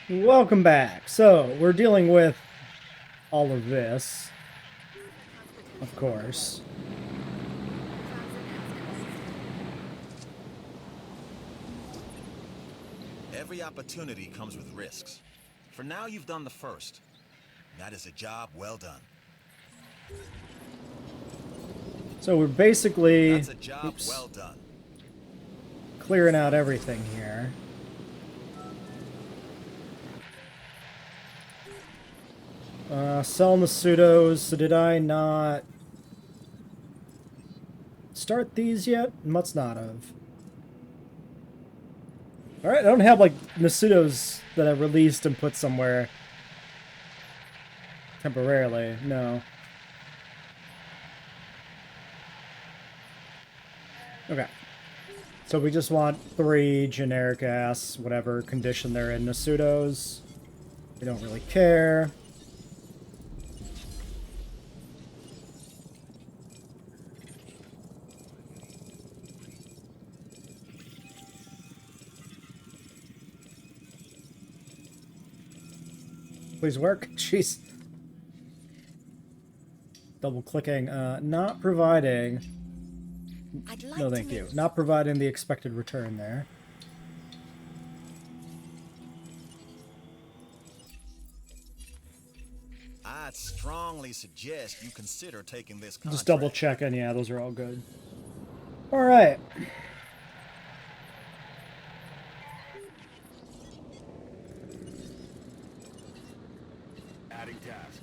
Welcome back. So, we're dealing with all of this, of course. Every opportunity comes with risks. For now, you've done the first. That is a job well done. So we're basically That's a job well done. clearing out everything here. Selling the pseudos. So did I not start these yet? Must not have. Alright, I don't have like Nasudos that I released and put somewhere temporarily. No. Okay. So we just want 3 generic ass, whatever condition they're in, Nasudos. We don't really care. Please work. Jeez. Double clicking. Not providing. No, thank you. Not providing the expected return there. I'd strongly suggest you consider taking this contract. Just double checking. Yeah, those are all good. All right. Adding task.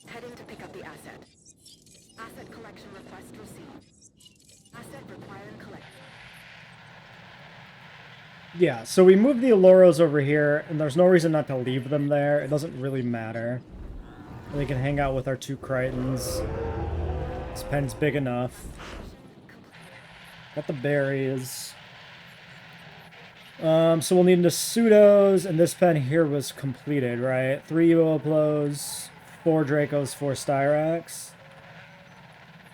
Heading to pick up the asset. Asset collection request received. Asset requiring collect. Yeah, so we moved the Aloros over here, and there's no reason not to leave them there. It doesn't really matter. They can hang out with our 2 Crichtons. This pen's big enough. Got the berries. So we'll need Nasudos, and this pen here was completed, right? 3 Uoplos, 4 Dracos, 4 Styrax.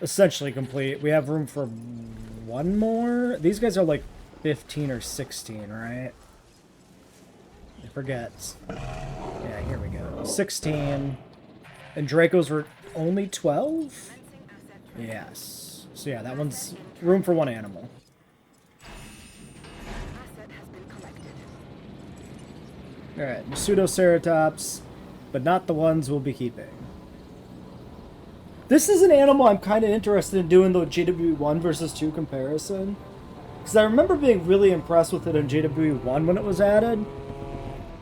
Essentially complete. We have room for 1 more? These guys are like 15 or 16, right? I forget. Yeah, here we go. 16. And Dracos were only 12? Yes. So yeah, that one's room for 1 animal. Asset has been collected. Alright, Pseudoceratops, but not the ones we'll be keeping. This is an animal I'm kind of interested in doing the JWE1 versus 2 comparison. Because I remember being really impressed with it in JWE1 when it was added.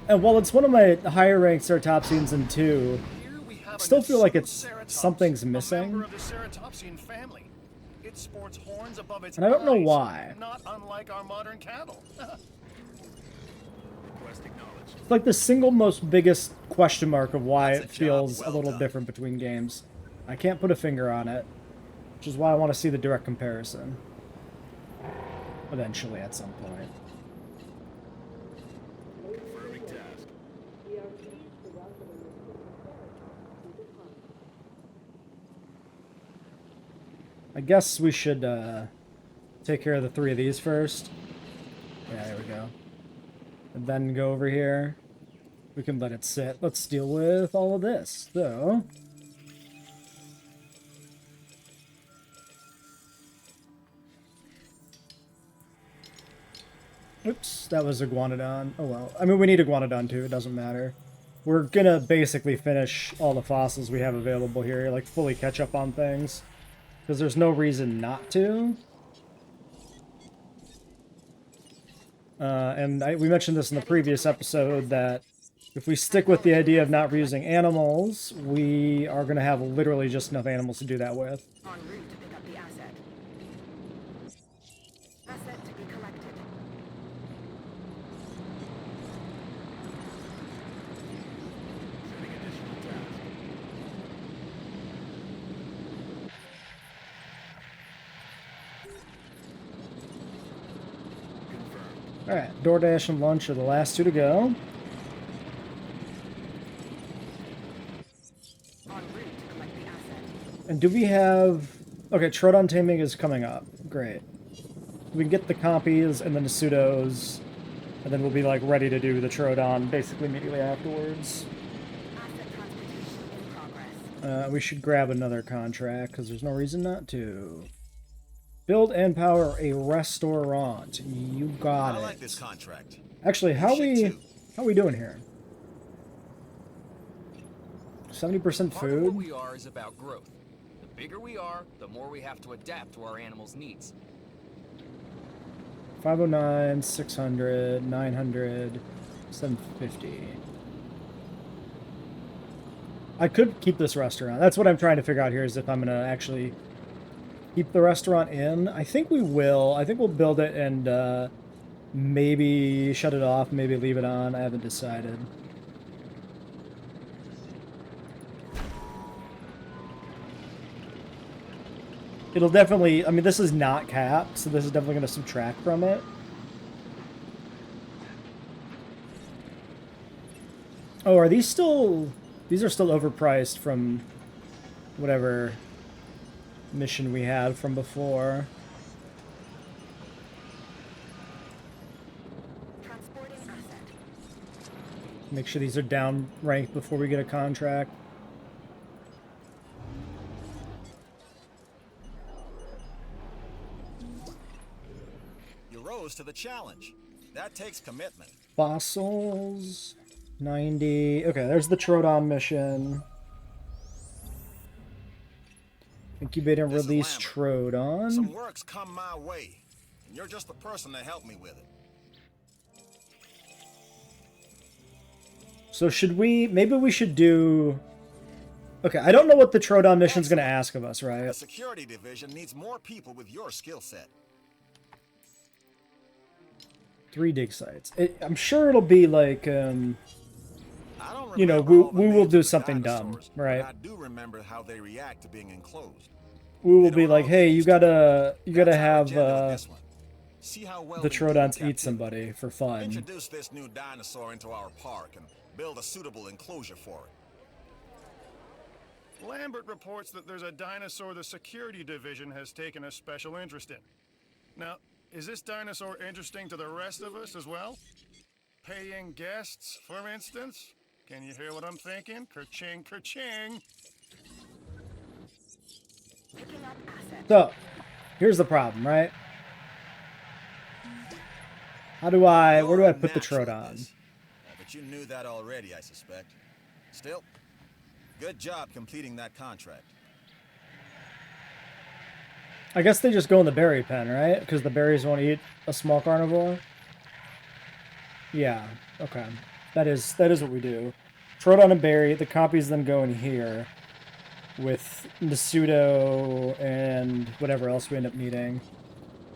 And while it's one of my higher ranked ceratopsians in 2, I still feel like it's something's missing. It sports horns above its And I don't know eyes, why. Not unlike our modern cattle. Request acknowledged. It's like the single most biggest question mark of why That's a it feels job a well little done. different between games. I can't put a finger on it, which is why I want to see the direct comparison. Eventually, at some point. Confirming task. I guess we should take care of the 3 of these first. Yeah, there we go. And then go over here. We can let it sit. Let's deal with all of this, though. Oops, that was Iguanodon. Oh well. I mean, we need Iguanodon too, it doesn't matter. We're gonna basically finish all the fossils we have available here, like fully catch up on things. Because there's no reason not to. We mentioned this in the previous episode that if we stick with the idea of not reusing animals, we are going to have literally just enough animals to do that with. En route to pick up the asset. Asset to be collected. Setting additional task. Confirmed. Alright, DoorDash and lunch are the last 2 to go. En route to collect the asset. And do we have Okay, Troodon taming is coming up. Great. We can get the copies and then the pseudos, and then we'll be like ready to do the Troodon basically immediately afterwards. Asset transportation in progress. We should grab another contract because there's no reason not to. Build and power a restaurant. You got I it. like this contract. Actually, You should too. how we doing here? 70% Part of what food. we are is about growth. The bigger we are, the more we have to adapt to our animals' needs. 509, 600, 900, 750. I could keep this restaurant. That's what I'm trying to figure out here, is if I'm going to actually keep the restaurant in. I think we will. I think we'll build it and maybe shut it off, maybe leave it on. I haven't decided. It'll definitely, I mean, this is not capped, so this is definitely going to subtract from it. Oh, are these still... These are still overpriced from whatever mission we had from before. Transporting asset. Make sure these are down ranked before we get a contract. You rose to the challenge. That takes commitment. Fossils... 90... Okay, there's the Troodon mission. Incubate and This is release Lambert. Troodon. Some work's come my way, and you're just the person to help me with it. So should we... Maybe we should do... Okay, I don't know what the Troodon mission's going to ask of us, The right? security division needs more people with your skill set. 3 dig sites. I'm sure it'll be like... I don't You know, remember all the we will names do of the something dumb, dinosaurs, right? But I do remember how they react to being enclosed. We will They be don't like, all hey, taste you good. gotta That's our have agenda with this one. See how well the they do Troodons in eat captivity. somebody for fun. Introduce this new dinosaur into our park and build a suitable enclosure for it. Lambert reports that there's a dinosaur the security division has taken a special interest in. Now, is this dinosaur interesting to the rest of us as well? Paying guests, for instance? Can you hear what I'm thinking? Kerching, kerching. Picking up asset. So, here's the problem, right? How do I... Where do I You're a put the natural at Troodon? this. But you knew that already, I suspect. Still, good job completing that contract. I guess they just go in the berry pen, right? Because the berries won't eat a small carnivore? Yeah, okay. That is what we do. Troodon and berry, the copies then go in here with the pseudo and whatever else we end up needing.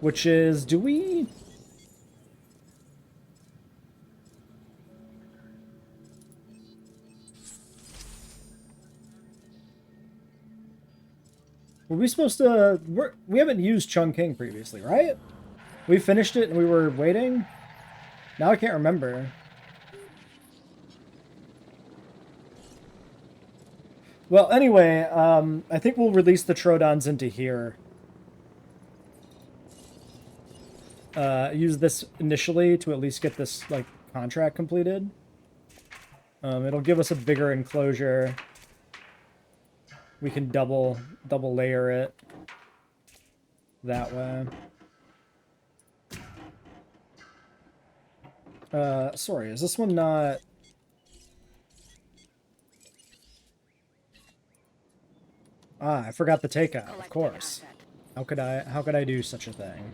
Which is, do we... Were we supposed to... We haven't used Chungking previously, right? We finished it and we were waiting? Now I can't remember. Well, anyway, I think we'll release the Troodons into here. Use this initially to at least get this, like, contract completed. It'll give us a bigger enclosure. We can double layer it that way. Sorry, is this one not... Ah, I forgot the takeout, of Collecting course. asset. How could I do such a thing?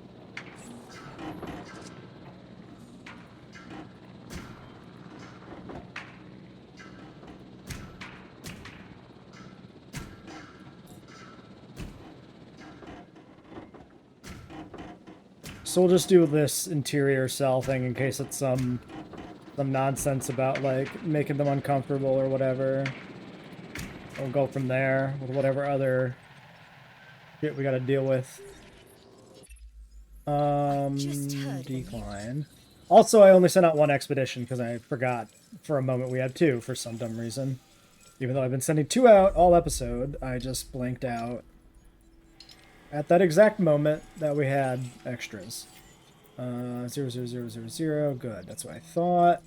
So we'll just do this interior cell thing in case it's some nonsense about, like, making them uncomfortable or whatever. We'll go from there with whatever other shit we gotta deal with. Just heard the Decline. Also, I only sent out 1 expedition because I forgot for a moment we had 2 for some dumb reason. Even though I've been sending 2 out all episode, I just blanked out. at that exact moment that we had extras. 00000. Good, that's what I thought.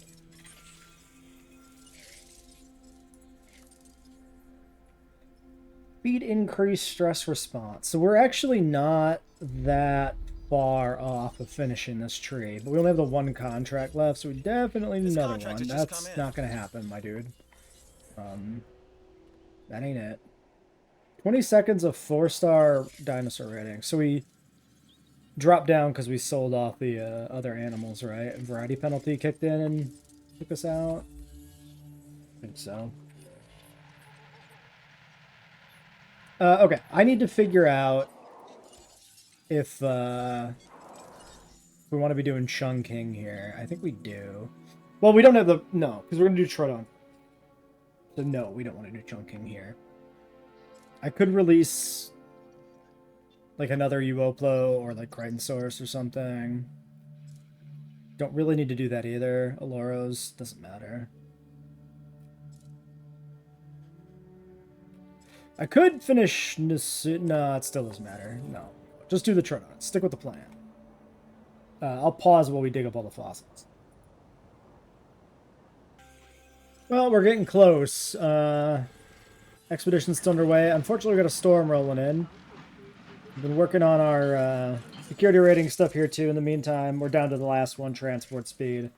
Speed increase, stress response. So we're actually not that far off of finishing this tree, but we only have the one contract left, so we definitely need This another contract one. has just That's come in. not gonna happen, my dude. That ain't it. 20 seconds of 4-star dinosaur rating. So we dropped down because we sold off the other animals, right? And variety penalty kicked in and took us out. I think so. Okay, I need to figure out if we want to be doing chunking here. I think we do. Well, we don't have the... No, because we're going to do Troodon. So no, we don't want to do chunking here. I could release like another Uoplo or like Crichton Source or something. Don't really need to do that either. Aloros, doesn't matter. I could finish... No, it still doesn't matter. No. Just do the Troodon. Stick with the plan. I'll pause while we dig up all the fossils. Well, we're getting close. Expedition's still underway. Unfortunately, we got a storm rolling in. We've been working on our security rating stuff here, too. In the meantime, we're down to the last one, transport speed.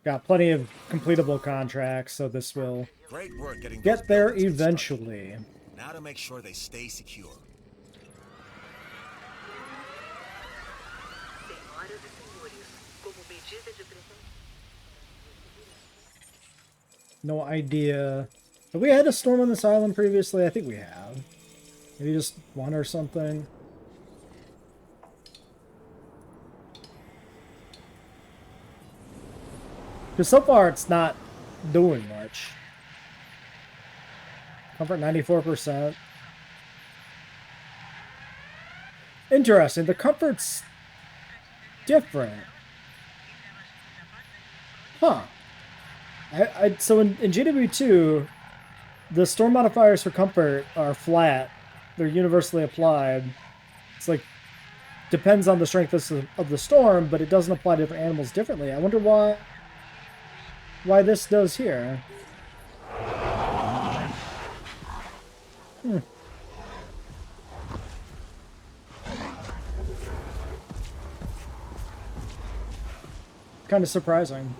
Got plenty of completable contracts, so this will Great work getting get those there buildings constructed. eventually. Now to make sure they stay secure. Senhoras e senhores, como medida de prevenção. No idea. Have we had a storm on this island previously? I think we have. Maybe just one or something. Because so far it's not doing much. Comfort 94%. Interesting. The comfort's different. Huh. So in JWE2, the storm modifiers for comfort are flat. They're universally applied. It's like, depends on the strength of the storm, but it doesn't apply to different animals differently. I wonder why this does here. Kind of surprising.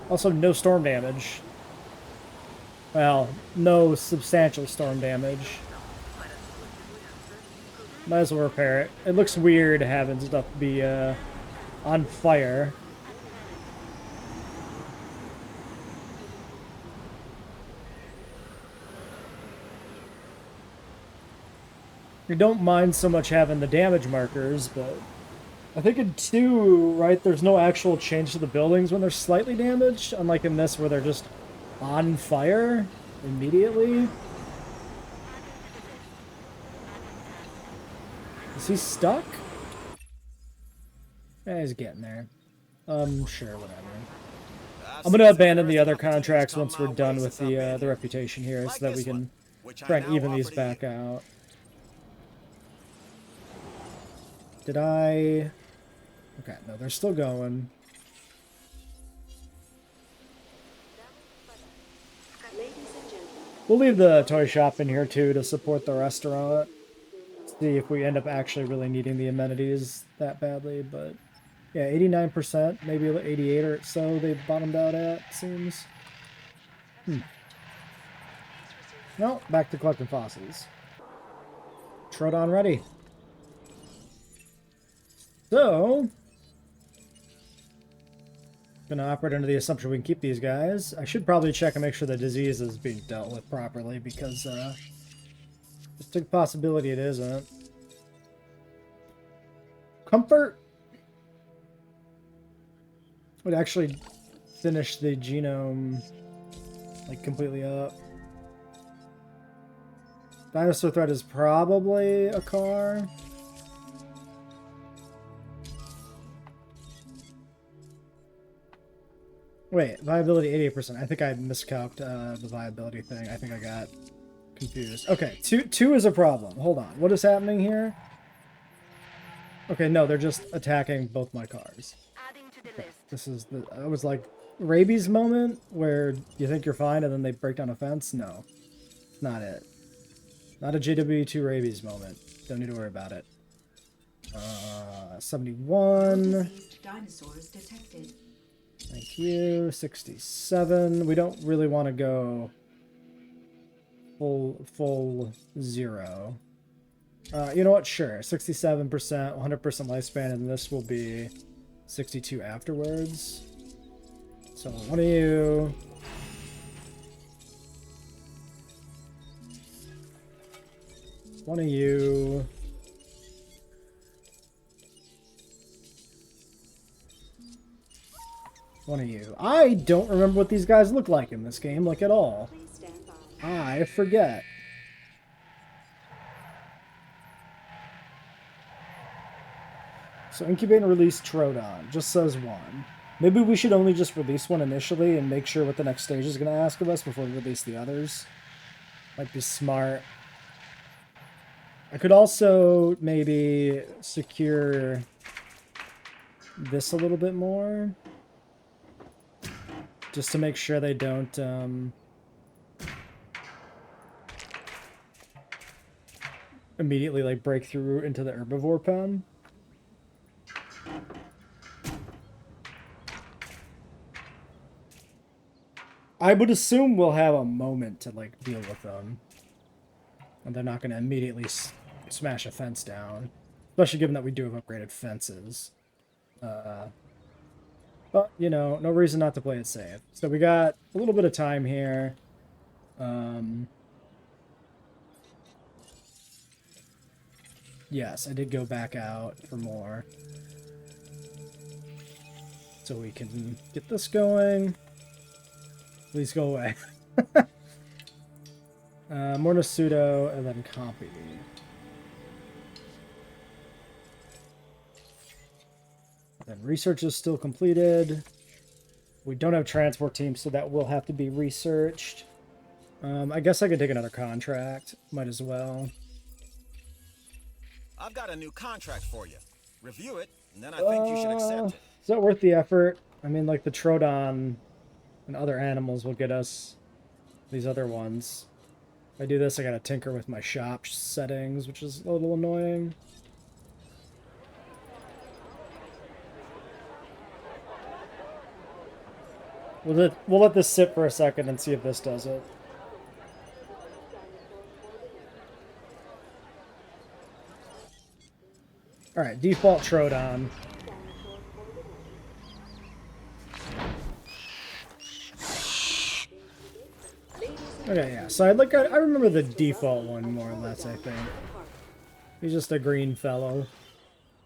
Also, no storm damage. Well, no substantial storm damage. Might as well repair it. It looks weird having stuff be on fire. You don't mind so much having the damage markers, but I think in 2, right, there's no actual change to the buildings when they're slightly damaged, unlike in this where they're just on fire immediately. Is he stuck? Yeah, he's getting there. Sure, whatever. I'm gonna abandon the other contracts once we're done with the reputation here, so that we can try and even these back out. Did I... Okay, no, they're still going. We'll leave the toy shop in here too to support the restaurant. See if we end up actually really needing the amenities that badly, but yeah, 89%, maybe 88 or so they bottomed out at, seems. No, back to collecting fossils. Troodon ready. So, gonna operate under the assumption we can keep these guys. I should probably check and make sure the disease is being dealt with properly, because just a possibility it isn't. Comfort would actually finish the genome like completely up. Dinosaur threat is probably a car. Wait, viability 88%. I think I miscalculated the viability thing. I think I got confused. Okay, two is a problem. Hold on. What is happening here? Okay, no, they're just attacking both my cars. Adding to the list. This is the... I was like, rabies moment where you think you're fine and then they break down a fence? No. Not it. Not a JWE1 rabies moment. Don't need to worry about it. 71. Deceased dinosaurs detected. Thank you. 67. We don't really want to go full 0. You know what? Sure. 67%, 100% lifespan, and this will be 62 afterwards. So one of you. One of you. One of you. I don't remember what these guys look like in this game, like at all. Please stand by. I forget. So incubate and release Troodon. Just says 1. Maybe we should only just release one initially and make sure what the next stage is going to ask of us before we release the others. Might be smart. I could also maybe secure this a little bit more. Just to make sure they don't immediately like break through into the herbivore pen. I would assume we'll have a moment to like deal with them. And they're not going to immediately smash a fence down. Especially given that we do have upgraded fences. But, you know, no reason not to play it safe. So we got a little bit of time here. Yes, I did go back out for more. So we can get this going. Please go away. More to pseudo and then copy. Then research is still completed. We don't have transport teams, so that will have to be researched. I guess I could take another contract. Might as well. I've got a new contract for you. Review it, and then I think you should accept it. Is that worth the effort? I mean, like the Troodon and other animals will get us these other ones. If I do this, I gotta tinker with my shop settings, which is a little annoying. We'll let this sit for a second and see if this does it. Alright, default Troodon. Okay, yeah, so I remember the default one more or less, I think. He's just a green fellow.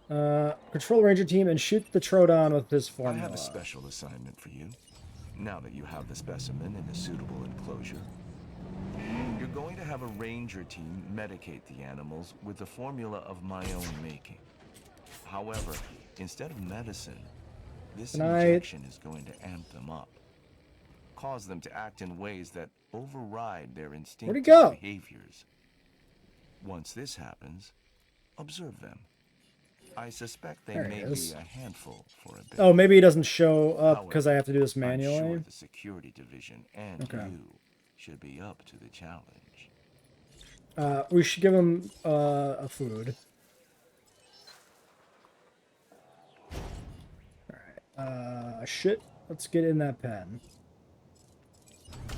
Control Ranger team and shoot the Troodon with his I formula. have a special assignment for you. Now that you have the specimen in a suitable enclosure, you're going to have a ranger team medicate the animals with the formula of my own making. However, instead of medicine, this injection is going to amp them up. Cause them to act in ways that override their instinctive behaviors. Once this happens, observe them. I suspect they may be a handful for a bit. Oh, maybe he doesn't show up because I However, have to do this I'm manually? sure the security division and you should be up to the challenge. We should give him a food. Alright, shit. Let's get in that pen.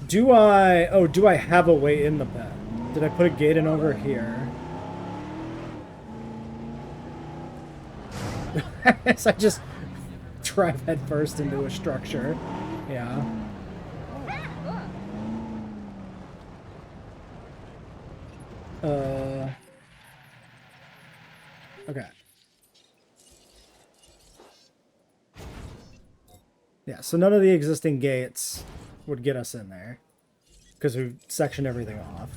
Do I have a way in the pen? Did I put a gate in over here? As I just drive head first into a structure. Yeah. Okay. Yeah, so none of the existing gates would get us in there. Because we've sectioned everything off.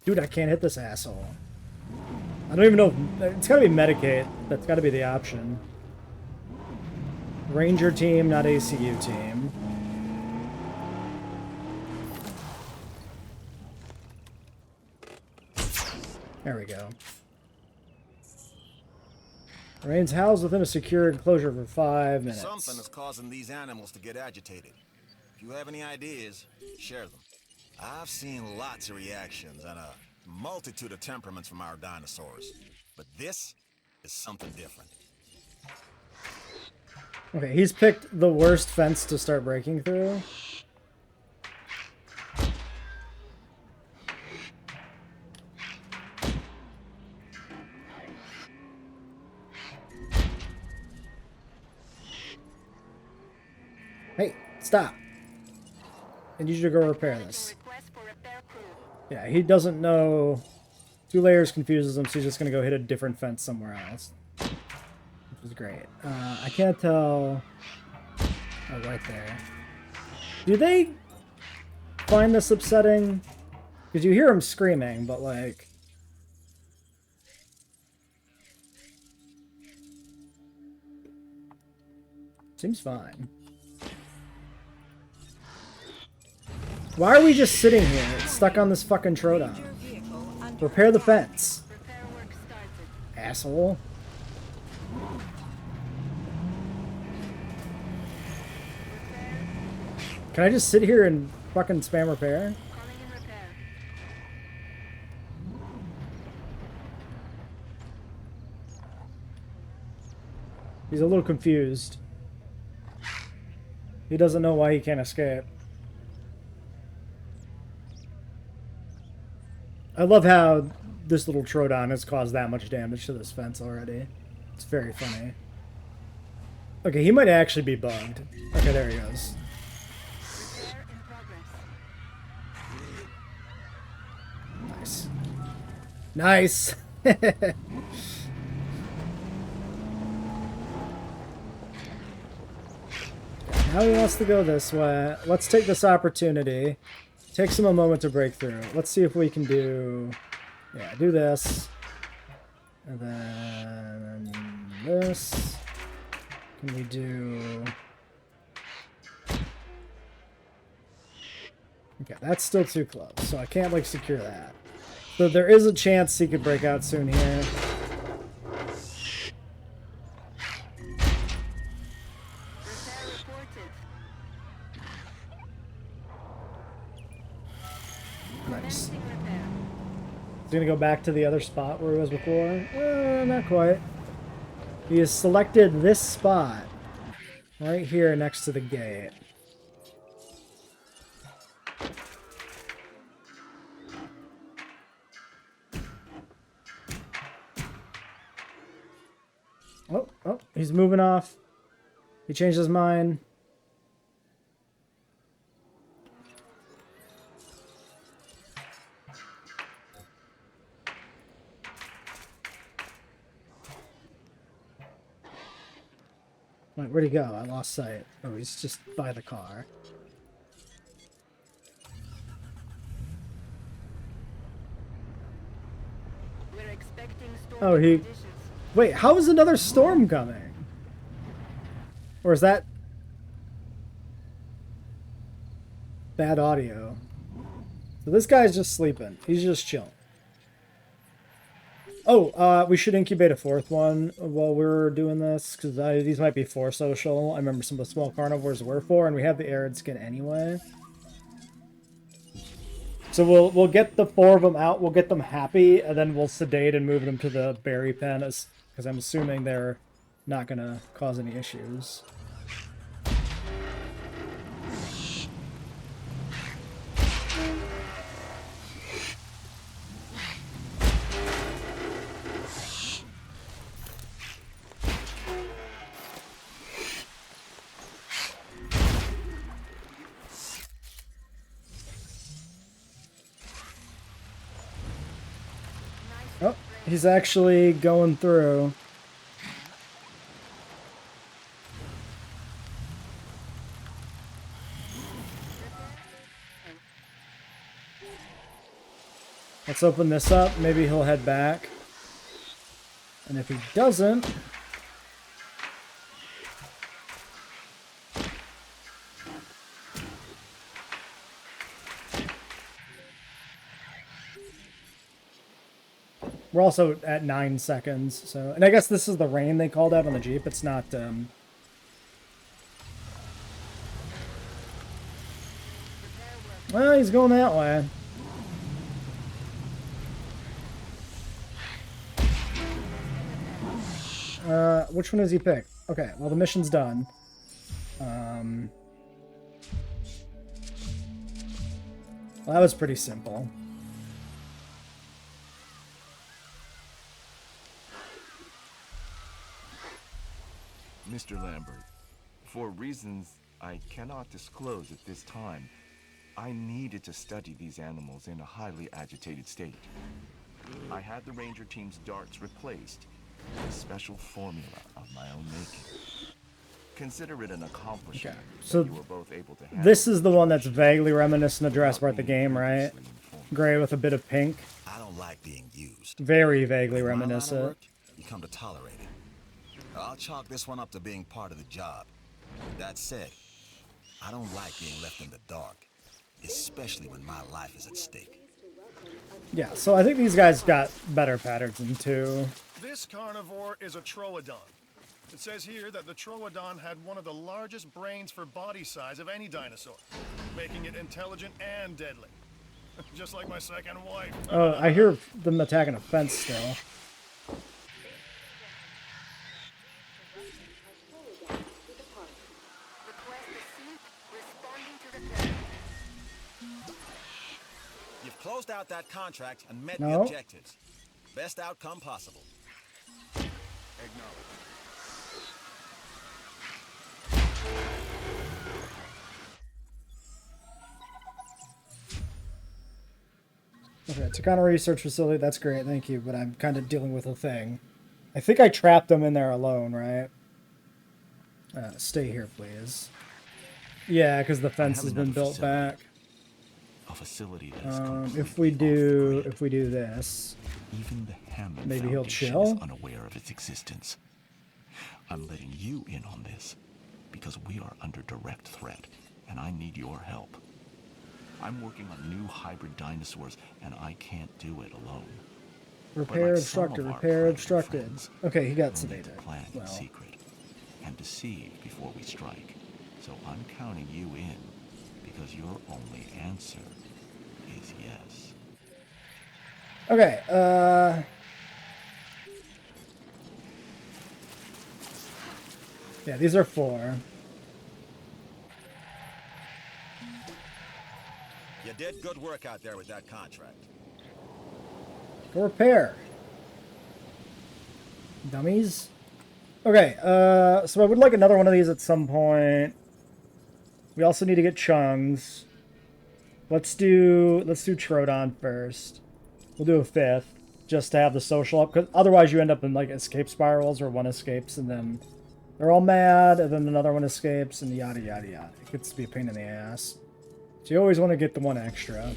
Dude, I can't hit this asshole. I don't even know. It's gotta be Medicaid. That's gotta be the option. Ranger team, not ACU team. There we go. Remains housed within a secure enclosure for 5 minutes. Something is causing these animals to get agitated. If you have any ideas, share them. I've seen lots of reactions and a multitude of temperaments from our dinosaurs. But this is something different. Okay, he's picked the worst fence to start breaking through. Hey, stop. I need you to go repair this. Yeah, he doesn't know. 2 layers confuses him, so he's just going to go hit a different fence somewhere else. Which is great. I can't tell... Oh, right there. Do they find this upsetting? Because you hear him screaming, but like... Seems fine. Why are we just sitting here, stuck on this fucking Troodon? Repair the fence. Asshole. Can I just sit here and fucking spam repair? He's a little confused. He doesn't know why he can't escape. I love how this little Troodon has caused that much damage to this fence already. It's very funny. Okay, he might actually be bugged. Okay, there he goes. Nice. Nice! Now he wants to go this way. Let's take this opportunity. Takes him a moment to break through. Let's see if we can do... Yeah, do this. And then... this. Can we do... Okay, that's still too close, so I can't, like, secure that. So there is a chance he could break out soon here. Nice. He's gonna go back to the other spot where he was before. Not quite. He has selected this spot right here next to the gate. Oh, he's moving off. He changed his mind. Wait, where'd he go? I lost sight. Oh, he's just by the car. We're expecting storm Oh, he... conditions. Wait, how is another storm coming? Or is that... bad audio? So this guy's just sleeping. He's just chilling. Oh, we should incubate a 4th one while we're doing this, because these might be 4 social. I remember some of the small carnivores were 4, and we have the arid skin anyway. So we'll get the 4 of them out, we'll get them happy, and then we'll sedate and move them to the berry pen, because I'm assuming they're not going to cause any issues. Oh, he's actually going through. Let's open this up. Maybe he'll head back. And if he doesn't... We're also at 9 seconds, so... And I guess this is the rain they called out on the Jeep. It's not, Well, he's going that way. Which one does he pick? Okay, well, the mission's done. Well, that was pretty simple. Mr. Lambert, for reasons I cannot disclose at this time, I needed to study these animals in a highly agitated state. I had the ranger team's darts replaced with a special formula of my own making. Consider it an accomplishment. Okay, so that you were both able to handle. This is the one that's vaguely reminiscent of Jurassic Park the game, right? Gray with a bit of pink. I don't like being used. Very vaguely My line of reminiscent. work, you come to tolerate it. I'll chalk this one up to being part of the job. That said, I don't like being left in the dark, especially when my life is at stake. Yeah, so I think these guys got better patterns than 2. This carnivore is a Troodon. It says here that the Troodon had one of the largest brains for body size of any dinosaur, making it intelligent and deadly. Just like my second wife. Oh, I hear them attacking a fence still. Request received. Responding to the threat. You've closed out that contract and met No. the objectives. Best outcome possible. Acknowledged. Okay, Takana Research Facility, that's great, thank you, but I'm kind of dealing with a thing. I think I trapped them in there alone, right? Stay here, please. Yeah, because the fence has been built back. A facility that is If we do this, even the Hammond maybe he'll Foundation chill? is unaware of its existence. I'm letting you in on this because we are under direct threat, and I need your help. I'm working on new hybrid dinosaurs, and I can't do it alone. repair like some obstructed, of our repair private obstructed. friends, Okay, he got we'll need to sedated. plan in Well, secret and deceive before we strike. So I'm counting you in because your only answer is yes. okay, yeah, these are 4. You did good work out there with that contract. Go repair. Dummies. Okay, so I would like another one of these at some point. We also need to get Chung's. Let's do Troodon first. We'll do a 5th, just to have the social up, because otherwise you end up in like escape spirals where one escapes and then they're all mad, and then another one escapes, and yada yada yada. It gets to be a pain in the ass. So you always want to get the one extra.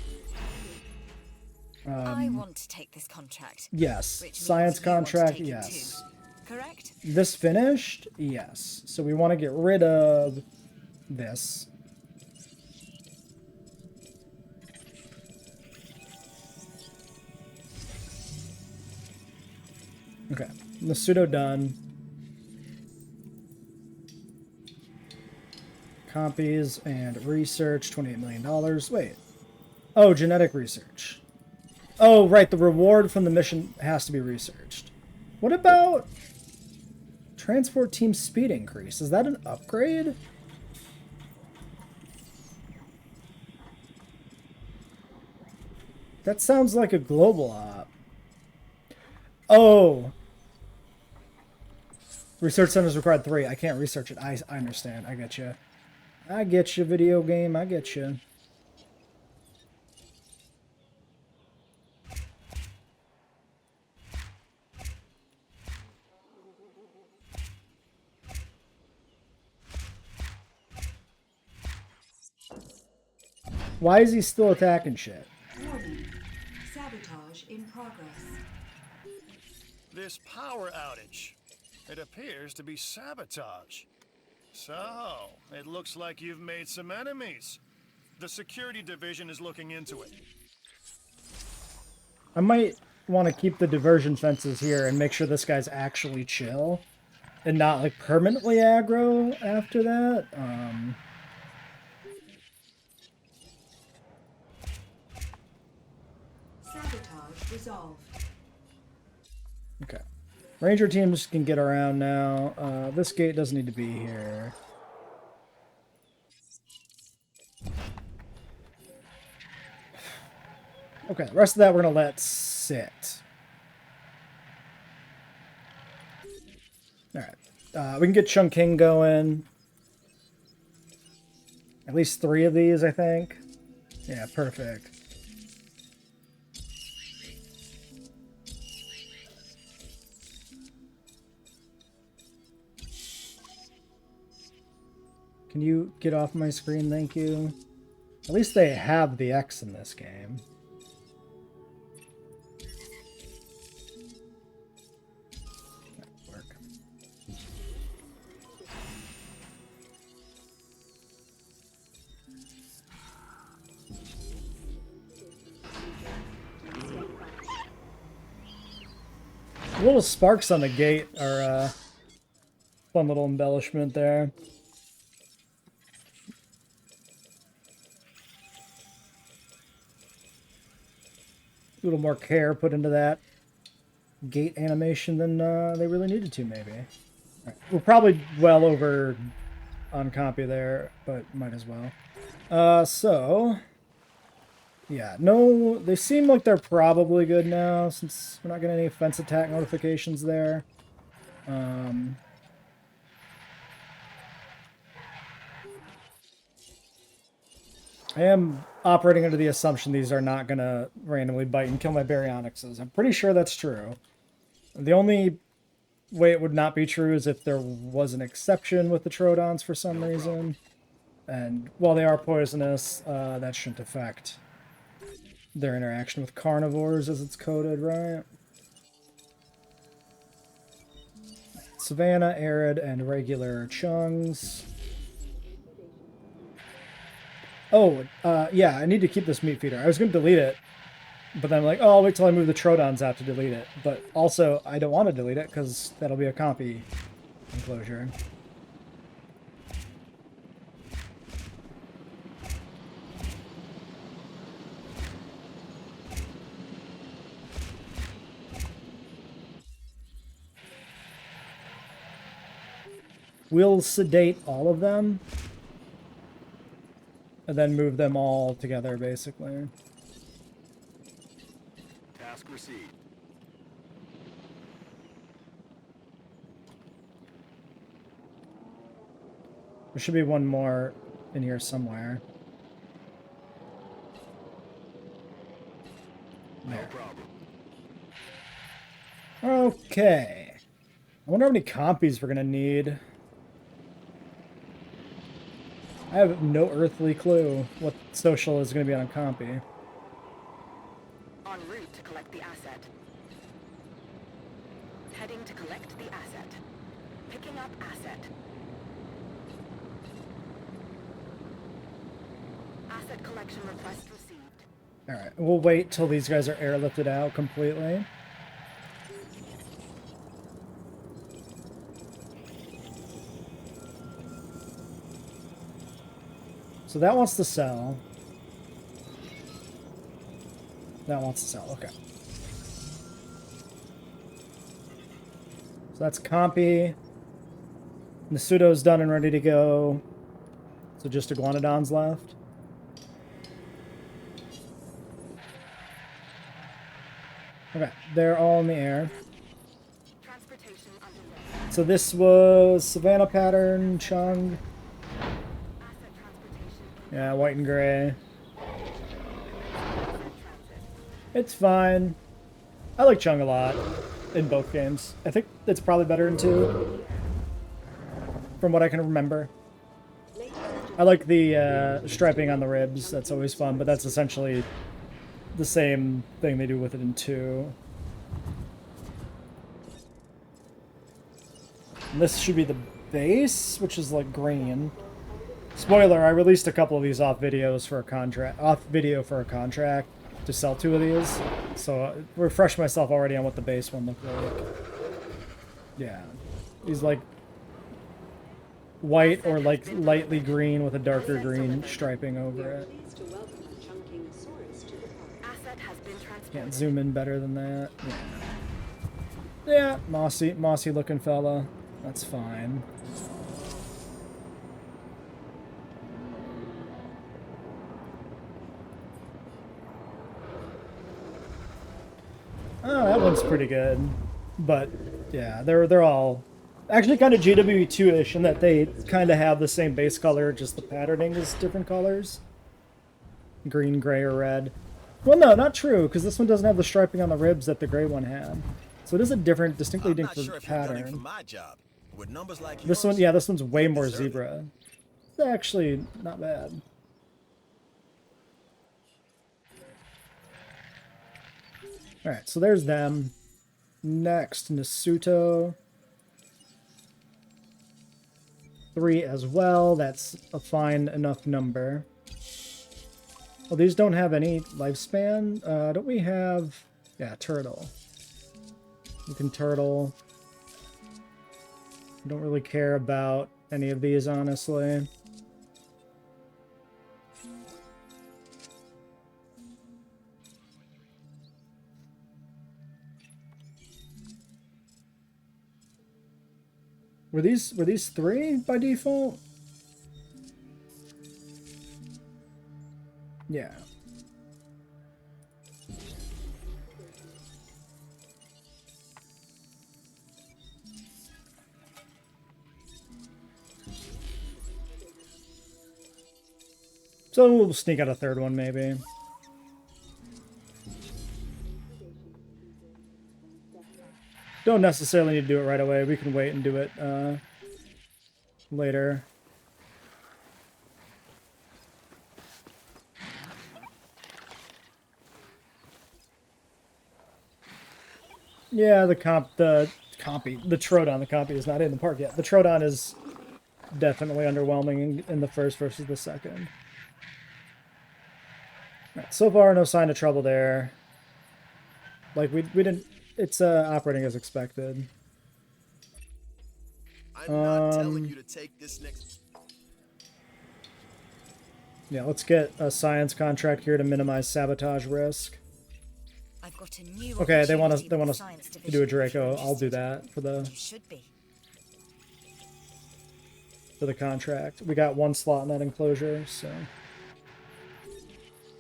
I want to take this contract. Yes. Which means Science you want to contract, take it yes. too, correct? This finished? Yes. So we want to get rid of this. Okay. The pseudo done. Copies and research, $28 million. Wait. Oh, genetic research. Oh, right. The reward from the mission has to be researched. What about transport team speed increase? Is that an upgrade? That sounds like a global op. Oh. Research centers required 3. I can't research it. I understand. I get you. I get you, video game. I get you. Why is he still attacking shit? Warning. Sabotage progress. This power outage. It appears to be sabotage. So, it looks like you've made some enemies. The security division is looking into it. I might want to keep the diversion fences here and make sure this guy's actually chill and not like permanently aggro after that. Sabotage resolved. Okay. Ranger teams can get around now. This gate doesn't need to be here. Okay, the rest of that we're going to let sit. Alright. We can get Chungking going. At least 3 of these, I think. Yeah, perfect. Can you get off my screen? Thank you. At least they have the X in this game. Work. The little sparks on the gate are a fun little embellishment there. A little more care put into that gate animation than they really needed to, maybe. Right. We're probably well over on copy there, but might as well. So, yeah, no, they seem like they're probably good now, since we're not getting any offense attack notifications there. I am operating under the assumption these are not going to randomly bite and kill my baryonyxes. I'm pretty sure that's true. The only way it would not be true is if there was an exception with the Troodons for some reason. And while they are poisonous, that shouldn't affect their interaction with carnivores as it's coded, right? Savannah, arid, and regular chungs. Oh, yeah, I need to keep this meat feeder. I was going to delete it, but then I'm like, oh, I'll wait till I move the Troodons out to delete it. But also, I don't want to delete it, because that'll be a copy enclosure. We'll sedate all of them. And then move them all together, basically. Task received. There should be one more in here somewhere. No There. problem. Okay. I wonder how many copies we're gonna need. I have no earthly clue what social is going to be on a copy. En route to collect the asset. Heading to collect the asset. Picking up asset. Asset collection request received. Alright, we'll wait till these guys are airlifted out completely. So that wants to sell. That wants to sell, okay. So that's Compy. Nasuto's done and ready to go. So just Iguanodon's left. Okay, they're all in the air. Transportation underway. So this was Savannah pattern, Chung. Asset transportation. Yeah, white and gray. Asset transit. It's fine. I like Chung a lot in both games. I think it's probably better in 2, from what I can remember. I like the striping on the ribs. That's always fun, but that's essentially the same thing they do with it in 2. And this should be the base, which is like green. Spoiler, I released a couple of these off video for a contract to sell 2 of these. So refresh myself already on what the base one looked like. Yeah. He's like white or like lightly green with a darker green striping over it. Asset has been transported. Can't zoom in better than that. Yeah, mossy looking fella. That's fine. Oh, that one's pretty good. But yeah, they're all actually kind of JWE2-ish in that they kind of have the same base color, just the patterning is different colors. Green, gray, or red. Well, no, not true, because this one doesn't have the striping on the ribs that the gray one had. So it is a different, distinctly different pattern. With numbers like This one, yeah, this one's way more zebra. It's actually not bad. Alright, so there's them. Next, Nasuto. 3 as well. That's a fine enough number. Well, these don't have any lifespan. Don't we have... Yeah, turtle. You can turtle. I don't really care about any of these, honestly. Were these 3 by default? Yeah. So we'll sneak out a 3rd one, maybe. Don't necessarily need to do it right away. We can wait and do it later. Yeah, the Troodon, the compy is not in the park yet. The Troodon is definitely underwhelming in the first versus the second. Right, so far, no sign of trouble there. Like, we didn't... It's operating as expected. I'm not telling you to take this next... Yeah, let's get a science contract here to minimize sabotage risk. I've got a new Okay, they want us Science to do a Division. Draco. I'll do that for You should be. the contract. We got 1 slot in that enclosure, so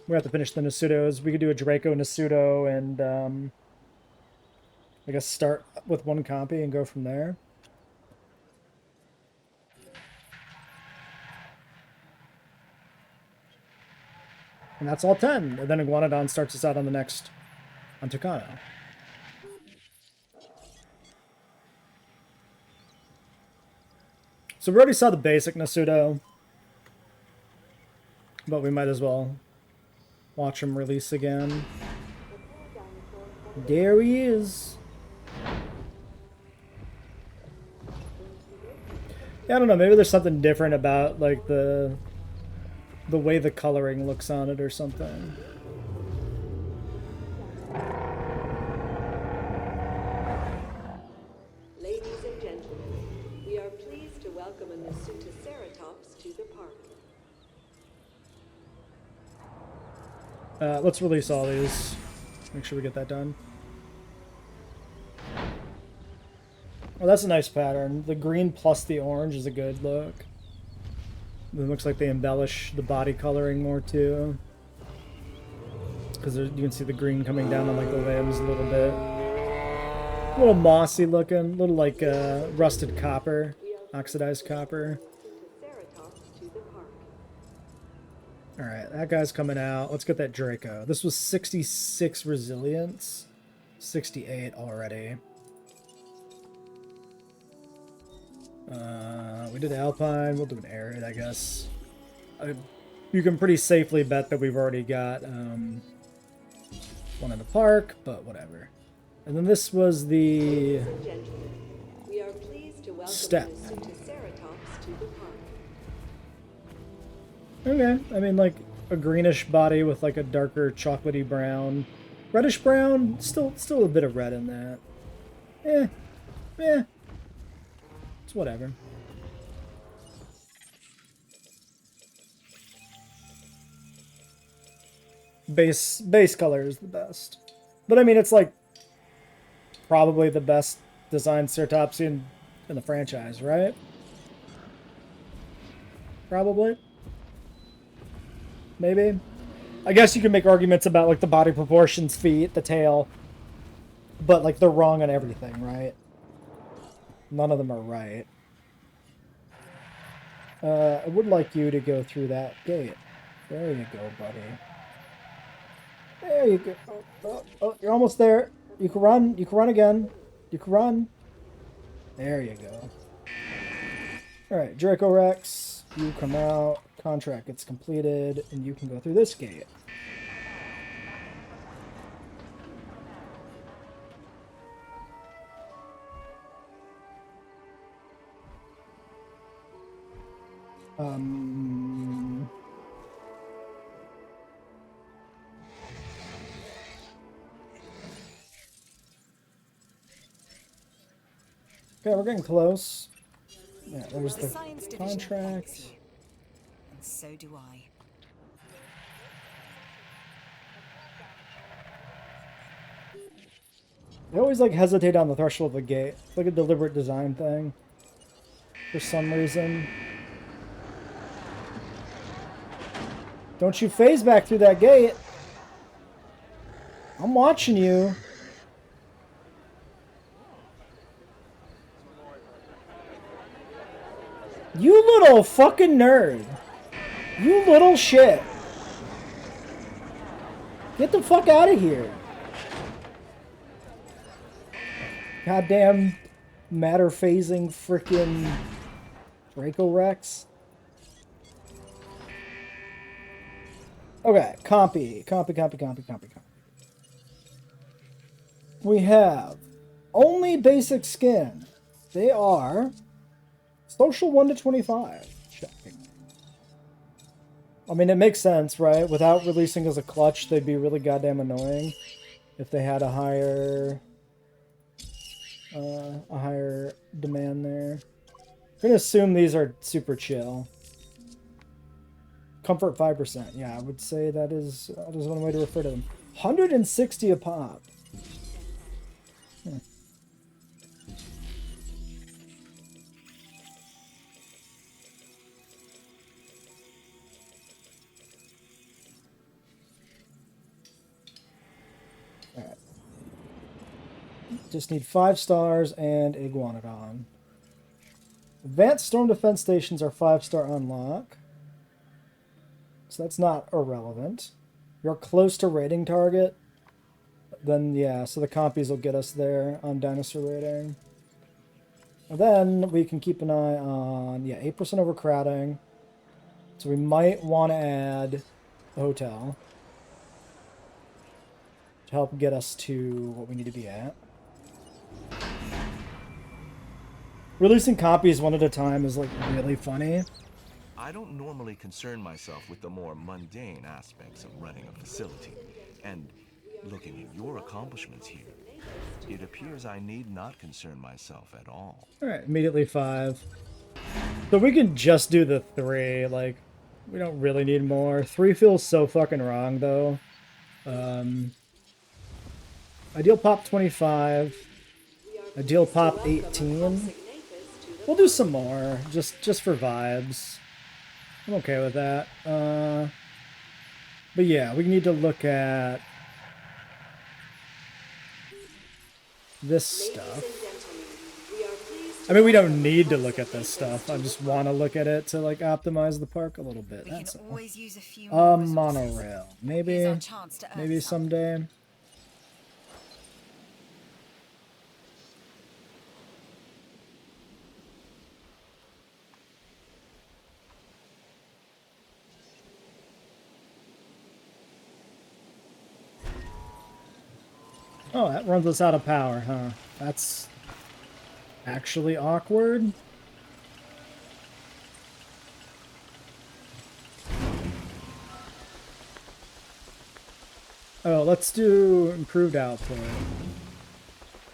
we have to finish the Nasutos. We could do a Draco Nasuto and I guess start with 1 copy and go from there. And that's all 10. And then Iguanodon starts us out on the next on Tucano. So we already saw the basic Nasuto, but we might as well watch him release again. There he is. Yeah, I don't know, maybe there's something different about like the way the coloring looks on it or something. Ladies and gentlemen, we are pleased to welcome a Nasuta Ceratops to the park. Let's release all these. Make sure we get that done. Oh, that's a nice pattern. The green plus the orange is a good look. It looks like they embellish the body coloring more too. Because you can see the green coming down on like the limbs a little bit. A little mossy looking, a little like rusted copper, oxidized copper. Alright, that guy's coming out. Let's get that Draco. This was 66 resilience. 68 already. We did Alpine. We'll do an Arid, I guess. You can pretty safely bet that we've already got one in the park, but whatever. And then this was the Ladies and gentlemen, we are pleased to welcome step. the Sutoceratops to the park. Okay, I mean, like a greenish body with like a darker chocolatey brown, reddish brown. Still a bit of red in that. It's whatever. Base color is the best, but I mean, it's like probably the best designed Ceratopsy in the franchise, right? Probably. Maybe. I guess you can make arguments about like the body proportions, feet, the tail, but like they're wrong on everything, right? None of them are right. I would like you to go through that gate. There you go, buddy. There you go. Oh, you're almost there. You can run. You can run again. You can run. There you go. Alright, Draco Rex, you come out. Contract gets completed, and you can go through this gate. Okay, we're getting close. Yeah, there's The the science division contract. thanks you. And so do I. They always like hesitate on the threshold of the gate. It's like a deliberate design thing. For some reason. Don't you phase back through that gate. I'm watching you. You little fucking nerd. You little shit. Get the fuck out of here. Goddamn matter phasing frickin' Draco Rex. Okay, copy. We have only basic skin. They are social 1 to 25. Checking. I mean, it makes sense, right? Without releasing as a clutch, they'd be really goddamn annoying if they had a higher demand there. I'm gonna assume these are super chill. Comfort 5%. Yeah, I would say that is one way to refer to them. 160 a pop. Alright. Just need 5 stars and Iguanodon. Advanced Storm Defense Stations are 5-star unlock. So that's not irrelevant. You're close to rating target. Then, yeah, so the compies will get us there on dinosaur rating. And then we can keep an eye on, yeah, 8% overcrowding. So we might want to add a hotel to help get us to what we need to be at. Releasing copies one at a time is like really funny. I don't normally concern myself with the more mundane aspects of running a facility. And looking at your accomplishments here, it appears I need not concern myself at all. Alright, immediately 5. So we can just do the 3, like, we don't really need more. 3 feels so fucking wrong, though. Ideal pop 25. Ideal pop 18. We'll do some more, just for vibes. I'm okay with that. But yeah, we need to look at this stuff. I mean, we don't need to look at this stuff. I just want to look at it to like optimize the park a little bit. We That's can all. always use a few more resources. Monorail. Here's our chance to earn Maybe some. someday. Oh, that runs us out of power, huh? That's actually awkward. Oh, let's do improved output.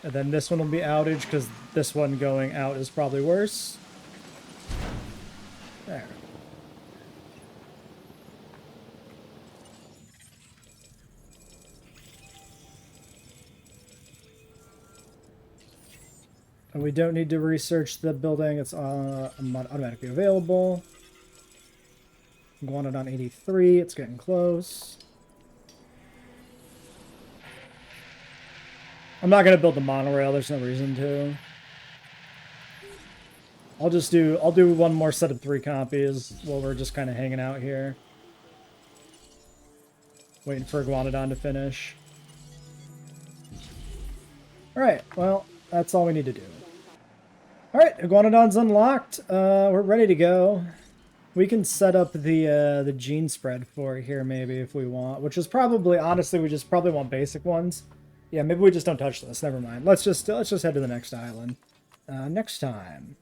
And then this one will be outage, because this one going out is probably worse. There. And we don't need to research the building. It's automatically available. Guanodon 83. It's getting close. I'm not going to build the monorail. There's no reason to. I'll do one more set of 3 copies while we're just kind of hanging out here. Waiting for Guanodon to finish. Alright, well, that's all we need to do. Alright, Iguanodon's unlocked. We're ready to go. We can set up the gene spread for it here maybe if we want, which is probably, honestly, we just probably want basic ones. Yeah, maybe we just don't touch this. Never mind. Let's just head to the next island. Next time.